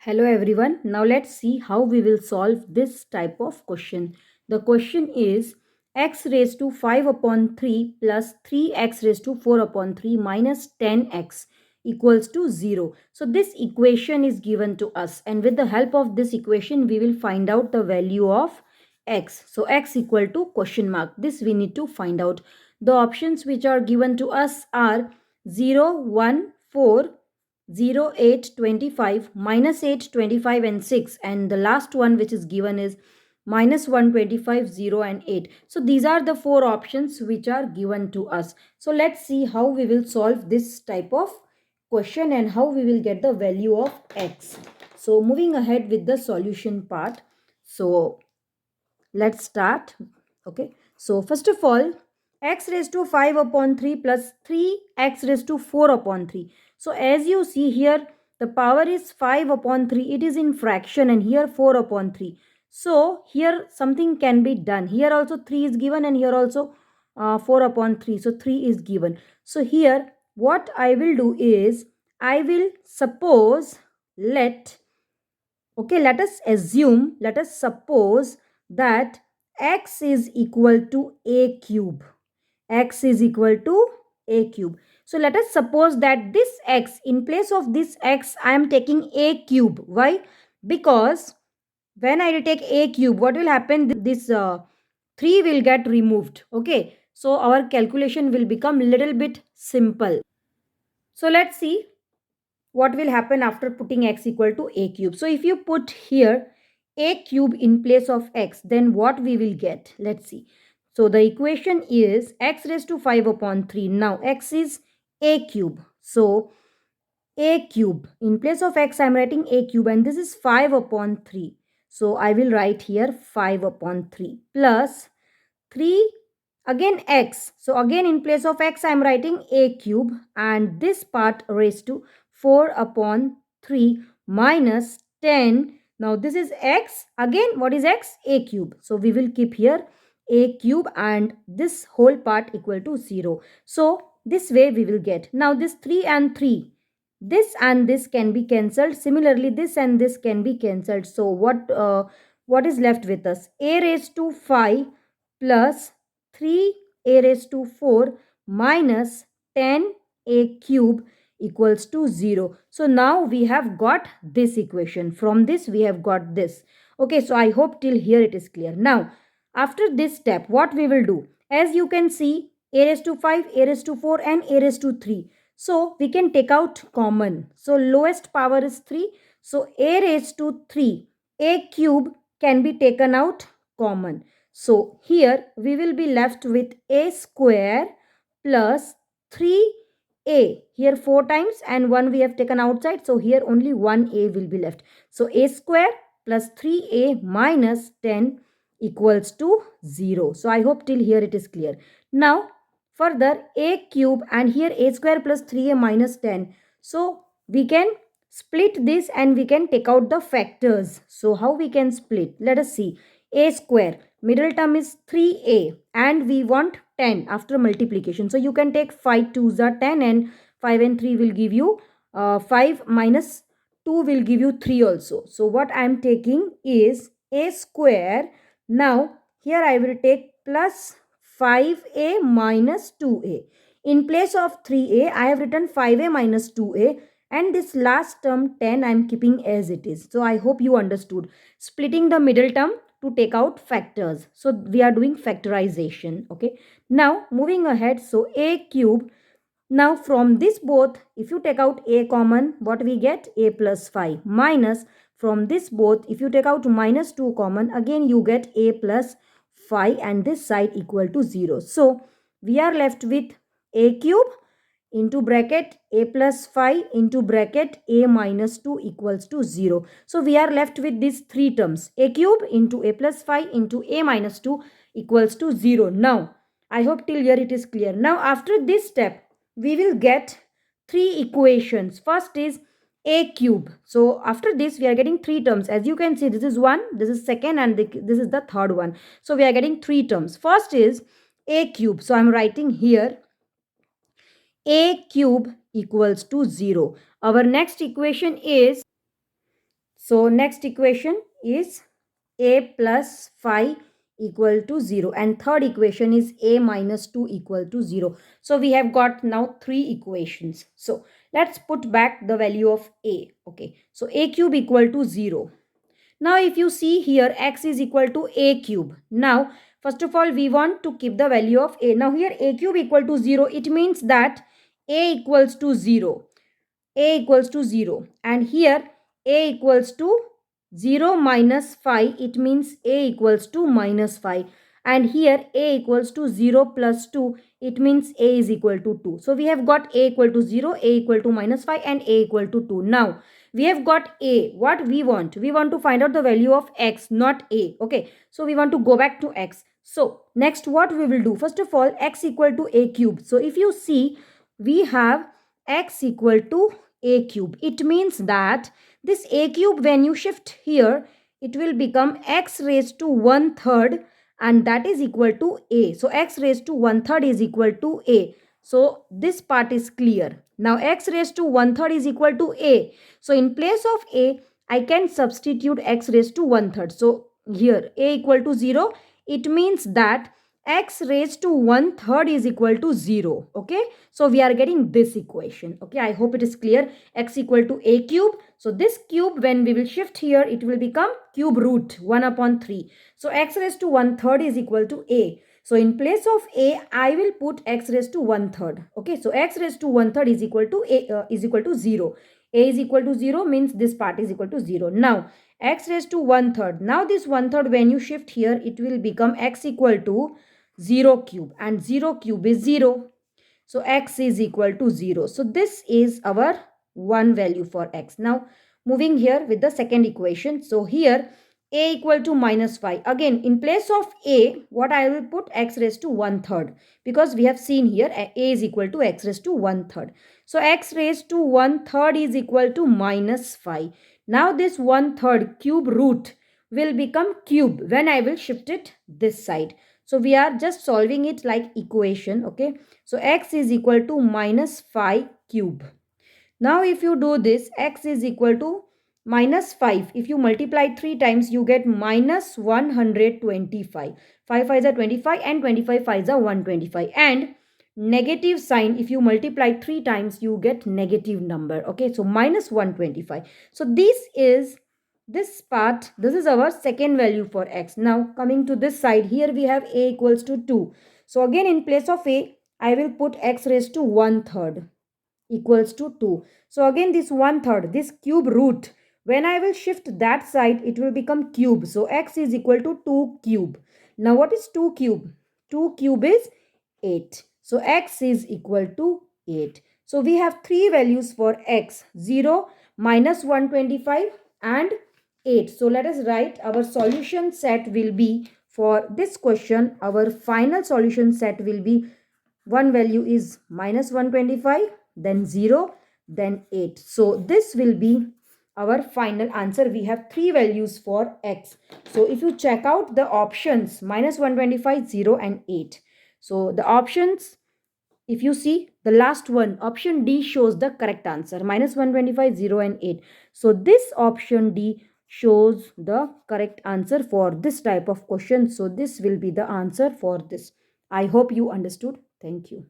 Hello everyone. Now let's see how we will solve this type of question. The question is x raised to 5 upon 3 plus 3x raised to 4 upon 3 minus 10x equals to 0. So this equation is given to us, and with the help of this equation we will find out the value of x. So x equal to question mark. This we need to find out. The options which are given to us are 0, 1, 4, 0, 8, 25, minus 8, 25 and 6, and the last one which is given is minus 1, 25, 0 and 8. So these are the four options which are given to us. So let's see how we will solve this type of question and how we will get the value of x. So moving ahead with the solution part. So let's start. Okay, so first of all, x raised to 5 upon 3 plus 3x raised to 4 upon 3. So as you see here, the power is 5 upon 3. It is in fraction, and here 4 upon 3. So here something can be done. Here also 3 is given, and here also 4 upon 3. So 3 is given. So here what I will do is I will suppose let us assume, let us suppose that x is equal to a cube. X is equal to a cube. So let us suppose that this x, in place of this x, I am taking a cube. Why? Because when I take a cube, what will happen? This 3 will get removed. Okay. So our calculation will become little bit simple. So let's see what will happen after putting x equal to a cube. So if you put here a cube in place of x, then what we will get? Let's see. So the equation is x raised to 5 upon 3. Now x is a cube. So a cube, in place of x I am writing a cube, and this is 5 upon 3. So I will write here 5 upon 3 plus 3 again x. So again in place of x I am writing a cube, and this part raised to 4 upon 3 minus 10. Now this is x. Again what is x? A cube. So we will keep here a cube and this whole part equal to 0. So this way we will get. Now this 3 and 3, this and this can be cancelled. Similarly this and this can be cancelled. So what is left with us? A raised to 5 plus 3a raised to 4 minus 10a cube equals to 0. So now we have got this equation. From this we have got this. Okay, so I hope till here it is clear. Now after this step, what we will do? As you can see, a raised to 5, a raised to 4 and a raised to 3. So we can take out common. So lowest power is 3. So a raised to 3, a cube can be taken out common. So here we will be left with a square plus 3a. Here 4 times and 1 we have taken outside. So here only 1a will be left. So a square plus 3a minus 10 equals to 0. So I hope till here it is clear. Now further a cube, and here a square plus 3a minus 10. So we can split this and we can take out the factors. So how we can split? Let us see. A square, middle term is 3a, and we want 10 after multiplication. So you can take 5 2s are 10, and 5 and 3 will give you 5 minus 2 will give you 3 also. So what I am taking is a square. Now here I will take plus 5a minus 2a. In place of 3a, I have written 5a minus 2a, and this last term 10 I am keeping as it is. So I hope you understood. Splitting the middle term to take out factors. So we are doing factorization. Okay. Now moving ahead. So a cube. Now from this both, if you take out a common, what we get? A plus 5 minus, from this both, if you take out minus 2 common, again you get a plus 5, and this side equal to 0. So we are left with a cube into bracket a plus 5 into bracket a minus 2 equals to 0. So we are left with these three terms. A cube into a plus 5 into a minus 2 equals to 0. Now I hope till here it is clear. Now after this step, we will get three equations. First is a cube. So after this we are getting three terms. As you can see, this is one, this is second, and this is the third one. So we are getting three terms. First is a cube. So I am writing here a cube equals to 0. Our next equation is, So next equation is a plus 5 equal to 0, and third equation is a minus 2 equal to 0. So we have got now three equations. So let's put back the value of a. Okay, so a cube equal to 0. Now if you see here, x is equal to a cube. Now first of all we want to keep the value of a. Now here a cube equal to 0, it means that a equals to 0. A equals to 0, and here a equals to 0 minus 5, it means a equals to minus 5, and here a equals to 0 plus 2, it means a is equal to 2. So we have got a equal to 0, a equal to minus 5, and a equal to 2. Now we have got a. What we want to find out the value of x, not a. Okay, so we want to go back to x. So next what we will do, first of all, x equal to a cube. So if you see, we have x equal to a cube. It means that this a cube, when you shift here, it will become x raised to 1/3, and that is equal to a. So x raised to 1/3 is equal to a. So this part is clear. Now x raised to 1/3 is equal to a. So in place of a, I can substitute x raised to 1/3. So here a equal to 0, it means that x raised to 1/3 is equal to 0. Okay, so we are getting this equation. Okay, I hope it is clear. X equal to a cube. So this cube, when we will shift here, it will become cube root 1 upon 3. So x raised to 1/3 is equal to a. So in place of a, I will put x raised to 1/3. Okay, so x raised to 1/3 is equal to a, is equal to 0. A is equal to 0 means this part is equal to 0. Now x raised to 1/3. Now this 1/3, when you shift here, it will become x equal to 0 cube, and 0 cube is 0. So x is equal to 0. So this is our one value for x. Now moving here with the second equation. So here a equal to minus 5. Again, in place of a, what I will put, x raised to 1/3, because we have seen here a is equal to x raised to 1/3. So x raised to 1/3 is equal to minus 5. Now this 1/3 cube root will become cube when I will shift it this side. So we are just solving it like equation. Okay, so x is equal to minus 5 cube. Now if you do this, x is equal to minus 5. If you multiply 3 times, you get minus 125. 5 5s are 25, and 25 5s are 125. And negative sign, if you multiply 3 times, you get negative number. Okay, so minus 125. So this part, this is our second value for x. Now coming to this side, here we have a equals to 2. So again, in place of a, I will put x raised to 1/3 equals to 2. So again, this 1/3, this cube root, when I will shift that side, it will become cube. So x is equal to 2 cube. Now what is 2 cube? 2 cube is 8. So x is equal to 8. So we have three values for x: 0, minus 125, and 8. So let us write our solution set will be, for this question, our final solution set will be, one value is minus 125, then 0, then 8. So this will be our final answer. We have three values for x. So if you check out the options, minus 125, 0, and 8. So the options, if you see the last one, option D shows the correct answer, minus 125, 0, and 8. So this option D shows the correct answer for this type of question. So this will be the answer for this. I hope you understood. Thank you.